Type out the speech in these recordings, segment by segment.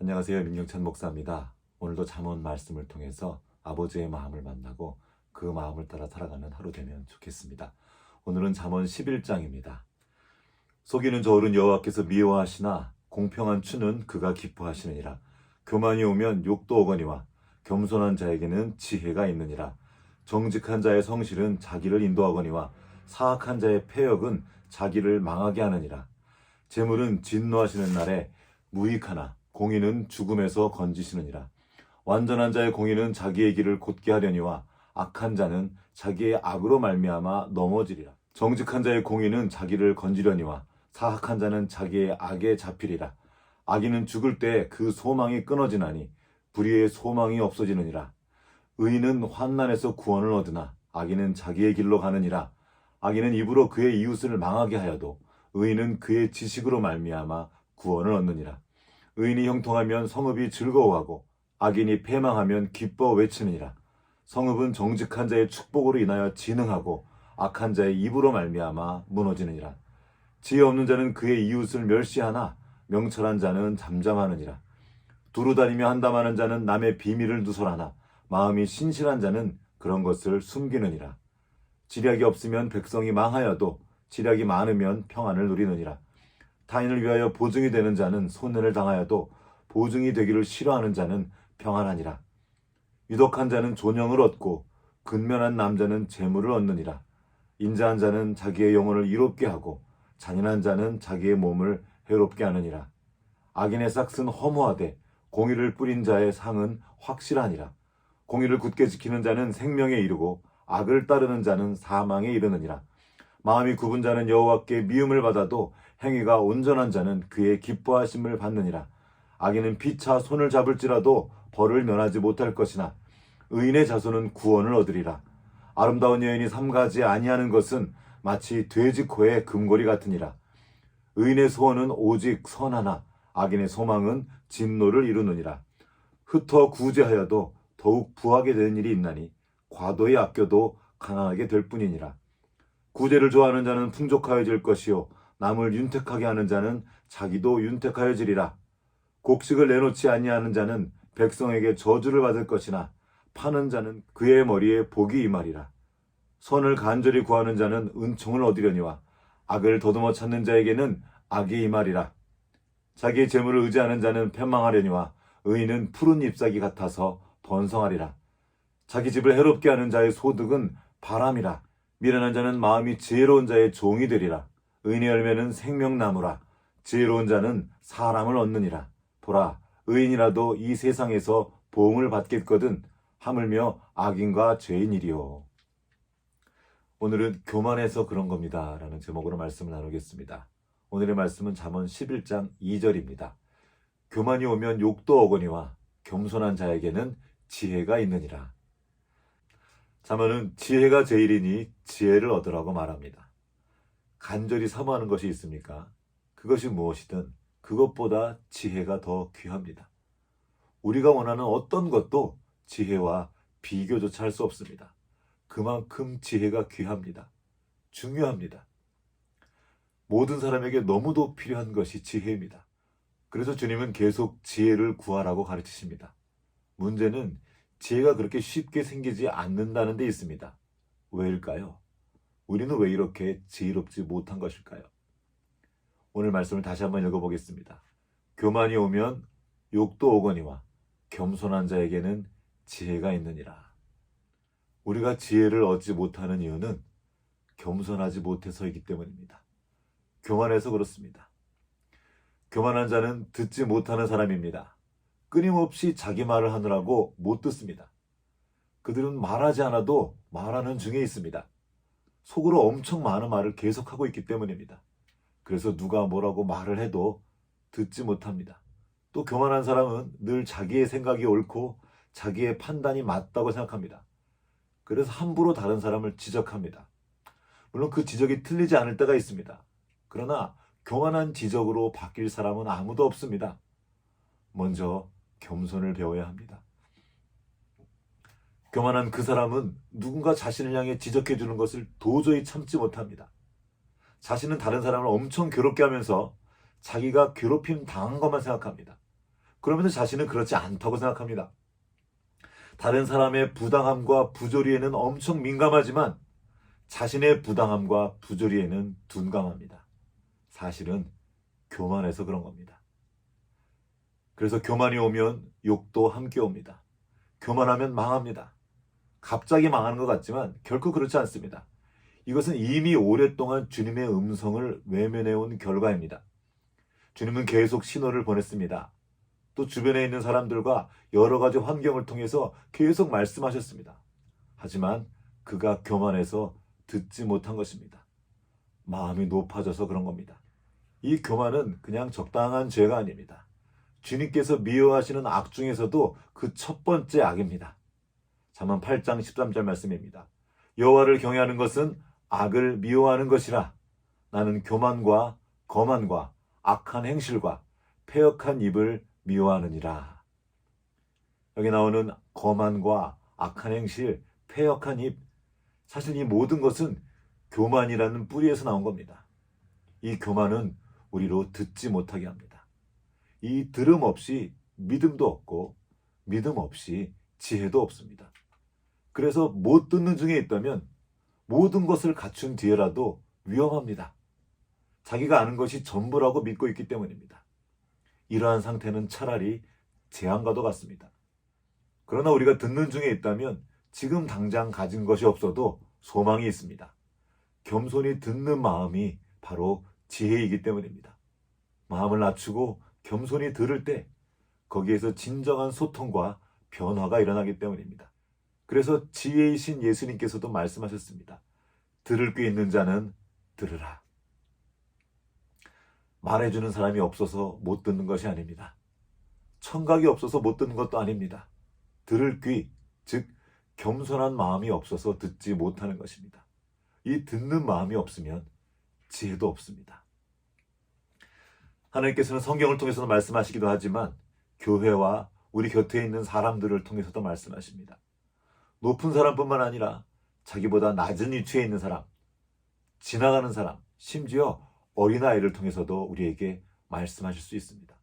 안녕하세요. 민경찬 목사입니다. 오늘도 잠언 말씀을 통해서 아버지의 마음을 만나고 그 마음을 따라 살아가는 하루 되면 좋겠습니다. 오늘은 잠언 11장입니다. 속이는 저울은 여호와께서 미워하시나 공평한 추는 그가 기뻐하시느니라. 교만이 오면 욕도 오거니와 겸손한 자에게는 지혜가 있느니라. 정직한 자의 성실은 자기를 인도하거니와 사악한 자의 패역은 자기를 망하게 하느니라. 재물은 진노하시는 날에 무익하나 공의는 죽음에서 건지시느니라. 완전한 자의 공의는 자기의 길을 곧게 하려니와 악한 자는 자기의 악으로 말미암아 넘어지리라. 정직한 자의 공의는 자기를 건지려니와 사악한 자는 자기의 악에 잡히리라. 악인은 죽을 때 그 소망이 끊어지나니 불의의 소망이 없어지느니라. 의인은 환난에서 구원을 얻으나 악인은 자기의 길로 가느니라. 악인은 입으로 그의 이웃을 망하게 하여도 의인은 그의 지식으로 말미암아 구원을 얻느니라. 의인이 형통하면 성읍이 즐거워하고 악인이 패망하면 기뻐 외치느니라. 성읍은 정직한 자의 축복으로 인하여 진흥하고 악한 자의 입으로 말미암아 무너지느니라. 지혜 없는 자는 그의 이웃을 멸시하나 명철한 자는 잠잠하느니라. 두루 다니며 한담하는 자는 남의 비밀을 누설하나 마음이 신실한 자는 그런 것을 숨기느니라. 지략이 없으면 백성이 망하여도 지략이 많으면 평안을 누리느니라. 타인을 위하여 보증이 되는 자는 손해를 당하여도 보증이 되기를 싫어하는 자는 평안하니라. 유독한 자는 존영을 얻고 근면한 남자는 재물을 얻느니라. 인자한 자는 자기의 영혼을 이롭게 하고 잔인한 자는 자기의 몸을 해롭게 하느니라. 악인의 싹은 허무하되 공의를 뿌린 자의 상은 확실하니라. 공의를 굳게 지키는 자는 생명에 이르고 악을 따르는 자는 사망에 이르느니라. 마음이 굽은 자는 여호와께 미움을 받아도 행위가 온전한 자는 그의 기뻐하심을 받느니라. 악인은 피차 손을 잡을지라도 벌을 면하지 못할 것이나 의인의 자손은 구원을 얻으리라. 아름다운 여인이 삼가지 아니하는 것은 마치 돼지 코의 금고리 같으니라. 의인의 소원은 오직 선하나 악인의 소망은 진노를 이루느니라. 흩어 구제하여도 더욱 부하게 되는 일이 있나니 과도히 아껴도 강하게 될 뿐이니라. 구제를 좋아하는 자는 풍족하여질 것이요 남을 윤택하게 하는 자는 자기도 윤택하여지리라. 곡식을 내놓지 아니하는 자는 백성에게 저주를 받을 것이나 파는 자는 그의 머리에 복이 임하리라. 선을 간절히 구하는 자는 은총을 얻으려니와 악을 더듬어 찾는 자에게는 악이 임하리라. 자기의 재물을 의지하는 자는 패망하려니와 의인은 푸른 잎사귀 같아서 번성하리라. 자기 집을 해롭게 하는 자의 소득은 바람이라. 미련한 자는 마음이 지혜로운 자의 종이 되리라. 의인의 열매는 생명나무라. 지혜로운 자는 사람을 얻느니라. 보라, 의인이라도 이 세상에서 보응을 받겠거든 하물며 악인과 죄인이리요. 오늘은 교만해서 그런 겁니다 라는 제목으로 말씀을 나누겠습니다. 오늘의 말씀은 잠언 11장 2절입니다. 교만이 오면 욕도 오거니와 겸손한 자에게는 지혜가 있느니라. 잠언은 지혜가 제일이니 지혜를 얻으라고 말합니다. 간절히 사모하는 것이 있습니까? 그것이 무엇이든 그것보다 지혜가 더 귀합니다. 우리가 원하는 어떤 것도 지혜와 비교조차 할 수 없습니다. 그만큼 지혜가 귀합니다. 중요합니다. 모든 사람에게 너무도 필요한 것이 지혜입니다. 그래서 주님은 계속 지혜를 구하라고 가르치십니다. 문제는 지혜가 그렇게 쉽게 생기지 않는다는 데 있습니다. 왜일까요? 우리는 왜 이렇게 지혜롭지 못한 것일까요? 오늘 말씀을 다시 한번 읽어보겠습니다. 교만이 오면 욕도 오거니와 겸손한 자에게는 지혜가 있느니라. 우리가 지혜를 얻지 못하는 이유는 겸손하지 못해서이기 때문입니다. 교만해서 그렇습니다. 교만한 자는 듣지 못하는 사람입니다. 끊임없이 자기 말을 하느라고 못 듣습니다. 그들은 말하지 않아도 말하는 중에 있습니다. 속으로 엄청 많은 말을 계속하고 있기 때문입니다. 그래서 누가 뭐라고 말을 해도 듣지 못합니다. 또 교만한 사람은 늘 자기의 생각이 옳고 자기의 판단이 맞다고 생각합니다. 그래서 함부로 다른 사람을 지적합니다. 물론 그 지적이 틀리지 않을 때가 있습니다. 그러나 교만한 지적으로 바뀔 사람은 아무도 없습니다. 먼저 겸손을 배워야 합니다. 교만한 그 사람은 누군가 자신을 향해 지적해 주는 것을 도저히 참지 못합니다. 자신은 다른 사람을 엄청 괴롭게 하면서 자기가 괴롭힘 당한 것만 생각합니다. 그러면서 자신은 그렇지 않다고 생각합니다. 다른 사람의 부당함과 부조리에는 엄청 민감하지만 자신의 부당함과 부조리에는 둔감합니다. 사실은 교만해서 그런 겁니다. 그래서 교만이 오면 욕도 함께 옵니다. 교만하면 망합니다. 갑자기 망하는 것 같지만 결코 그렇지 않습니다. 이것은 이미 오랫동안 주님의 음성을 외면해온 결과입니다. 주님은 계속 신호를 보냈습니다. 또 주변에 있는 사람들과 여러 가지 환경을 통해서 계속 말씀하셨습니다. 하지만 그가 교만해서 듣지 못한 것입니다. 마음이 높아져서 그런 겁니다. 이 교만은 그냥 적당한 죄가 아닙니다. 주님께서 미워하시는 악 중에서도 그 첫 번째 악입니다. 잠언 8장 13절 말씀입니다. 여호와를 경외하는 것은 악을 미워하는 것이라. 나는 교만과 거만과 악한 행실과 패역한 입을 미워하느니라. 여기 나오는 거만과 악한 행실, 패역한 입, 사실 이 모든 것은 교만이라는 뿌리에서 나온 겁니다. 이 교만은 우리로 듣지 못하게 합니다. 이 들음 없이 믿음도 없고 믿음 없이 지혜도 없습니다. 그래서 못 듣는 중에 있다면 모든 것을 갖춘 뒤에라도 위험합니다. 자기가 아는 것이 전부라고 믿고 있기 때문입니다. 이러한 상태는 차라리 재앙과도 같습니다. 그러나 우리가 듣는 중에 있다면 지금 당장 가진 것이 없어도 소망이 있습니다. 겸손히 듣는 마음이 바로 지혜이기 때문입니다. 마음을 낮추고 겸손히 들을 때 거기에서 진정한 소통과 변화가 일어나기 때문입니다. 그래서 지혜이신 예수님께서도 말씀하셨습니다. 들을 귀 있는 자는 들으라. 말해주는 사람이 없어서 못 듣는 것이 아닙니다. 청각이 없어서 못 듣는 것도 아닙니다. 들을 귀, 즉 겸손한 마음이 없어서 듣지 못하는 것입니다. 이 듣는 마음이 없으면 지혜도 없습니다. 하나님께서는 성경을 통해서도 말씀하시기도 하지만 교회와 우리 곁에 있는 사람들을 통해서도 말씀하십니다. 높은 사람뿐만 아니라 자기보다 낮은 위치에 있는 사람, 지나가는 사람, 심지어 어린아이를 통해서도 우리에게 말씀하실 수 있습니다.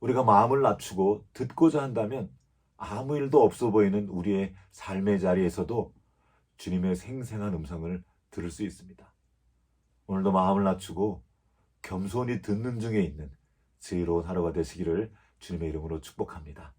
우리가 마음을 낮추고 듣고자 한다면 아무 일도 없어 보이는 우리의 삶의 자리에서도 주님의 생생한 음성을 들을 수 있습니다. 오늘도 마음을 낮추고 겸손히 듣는 중에 있는 지혜로운 하루가 되시기를 주님의 이름으로 축복합니다.